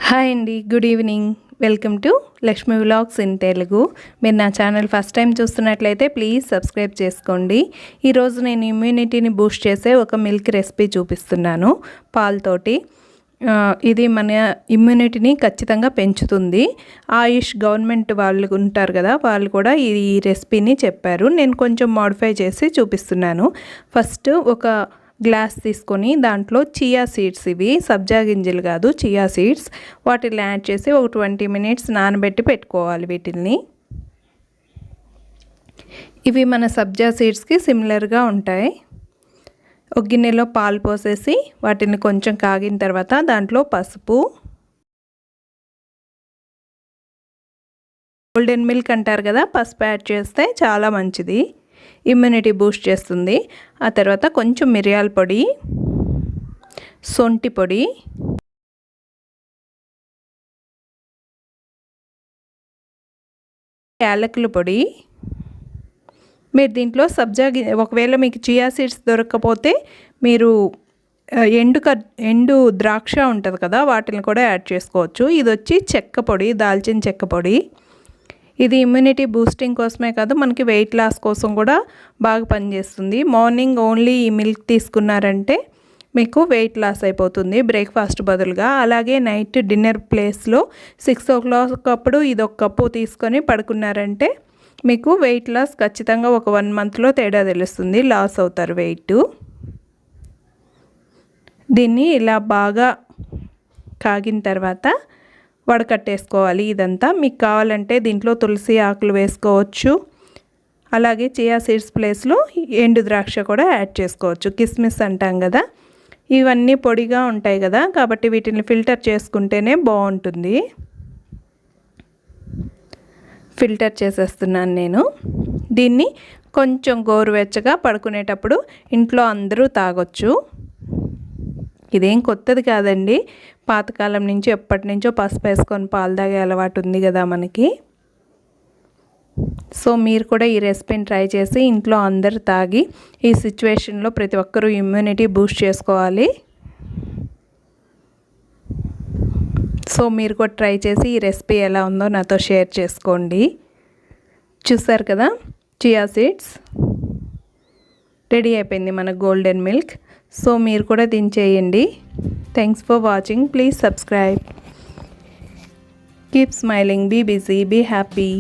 Hi అండి, good evening. Welcome to Lakshmi vlogs in Telugu. మీరు నా ఛానల్ ఫస్ట్ టైం చూస్తున్నట్లయితే ప్లీజ్ సబ్స్క్రైబ్ చేసుకోండి. ఈరోజు నేను ఇమ్యూనిటీని బూస్ట్ చేసే ఒక మిల్క్ రెసిపీ చూపిస్తున్నాను పాలతోటి. ఇది మన ఇమ్యూనిటీని ఖచ్చితంగా పెంచుతుంది. ఆయుష్ గవర్నమెంట్ వాళ్ళు ఉంటారు కదా, వాళ్ళు కూడా ఈ రెసిపీని చెప్పారు. నేను కొంచెం మోడిఫై చేసి చూపిస్తున్నాను. ఫస్ట్ ఒక గ్లాస్ తీసుకొని దాంట్లో చియా సీడ్స్, ఇవి సబ్జా గింజలు కాదు, చియా సీడ్స్, వాటిని యాడ్ చేసి ఒక 20 మినిట్స్ నానబెట్టి పెట్టుకోవాలి వీటిల్ని. ఇవి మన సబ్జా సీడ్స్కి సిమిలర్గా ఉంటాయి. ఒక గిన్నెలో పాలు పోసేసి వాటిని కొంచెం కాగిన తర్వాత దాంట్లో పసుపు, గోల్డెన్ మిల్క్ అంటారు కదా, పసుపు యాడ్ చేస్తే చాలా మంచిది, ఇమ్యూనిటీ బూస్ట్ చేస్తుంది. ఆ తర్వాత కొంచెం మిరియాల పొడి, సొంటి పొడి, యాలకుల పొడి. మీరు దీంట్లో ఒకవేళ మీకు చియా సీడ్స్ దొరకకపోతే మీరు ఎండు ద్రాక్ష ఉంటుంది కదా, వాటిని కూడా యాడ్ చేసుకోవచ్చు. ఇది వచ్చి చెక్క పొడి, దాల్చిన చెక్క పొడి. ఇది ఇమ్యూనిటీ బూస్టింగ్ కోసమే కాదు, మనకి వెయిట్ లాస్ కోసం కూడా బాగా పనిచేస్తుంది. మార్నింగ్ ఓన్లీ ఈ మిల్క్ తీసుకున్నారంటే మీకు వెయిట్ లాస్ అయిపోతుంది బ్రేక్ఫాస్ట్ బదులుగా. అలాగే నైట్ డిన్నర్ ప్లేస్లో 6 o'clock అప్పుడు ఇది ఒక కప్పు తీసుకొని పడుకున్నారంటే మీకు వెయిట్ లాస్ ఖచ్చితంగా ఒక 1 monthలో తేడా తెలుస్తుంది, లాస్ అవుతారు వెయిట్. దీన్ని ఇలా బాగా కాగిన తర్వాత వడకట్టేసుకోవాలి ఇదంతా. మీకు కావాలంటే దీంట్లో తులసి ఆకులు వేసుకోవచ్చు. అలాగే చియా సీడ్స్ ప్లేస్లో ఎండు ద్రాక్ష కూడా యాడ్ చేసుకోవచ్చు. కిస్మిస్ అంటాం కదా, ఇవన్నీ పొడిగా ఉంటాయి కదా, కాబట్టి వీటిని ఫిల్టర్ చేసుకుంటేనే బాగుంటుంది. ఫిల్టర్ చేసేస్తున్నాను నేను. దీన్ని కొంచెం గోరువెచ్చగా పడుకునేటప్పుడు ఇంట్లో అందరూ తాగొచ్చు. ఇదేం కొత్తది కాదండి, పాతకాలం నుంచి ఎప్పటి నుంచో పసుపు వేసుకొని పాలు తాగే అలవాటు ఉంది కదా మనకి. సో మీరు కూడా ఈ రెసిపీని ట్రై చేసి ఇంట్లో అందరూ తాగి ఈ సిచ్యువేషన్లో ప్రతి ఒక్కరూ ఇమ్యూనిటీ బూస్ట్ చేసుకోవాలి. సో మీరు కూడా ట్రై చేసి ఈ రెసిపీ ఎలా ఉందో నాతో షేర్ చేసుకోండి. చూసారు కదా, చియా సీడ్స్ రెడీ అయిపోయింది మన గోల్డెన్ మిల్క్. సో మీరు కూడా దీన్ని చేయండి. Thanks for watching. Please subscribe. Keep smiling, be busy, be happy.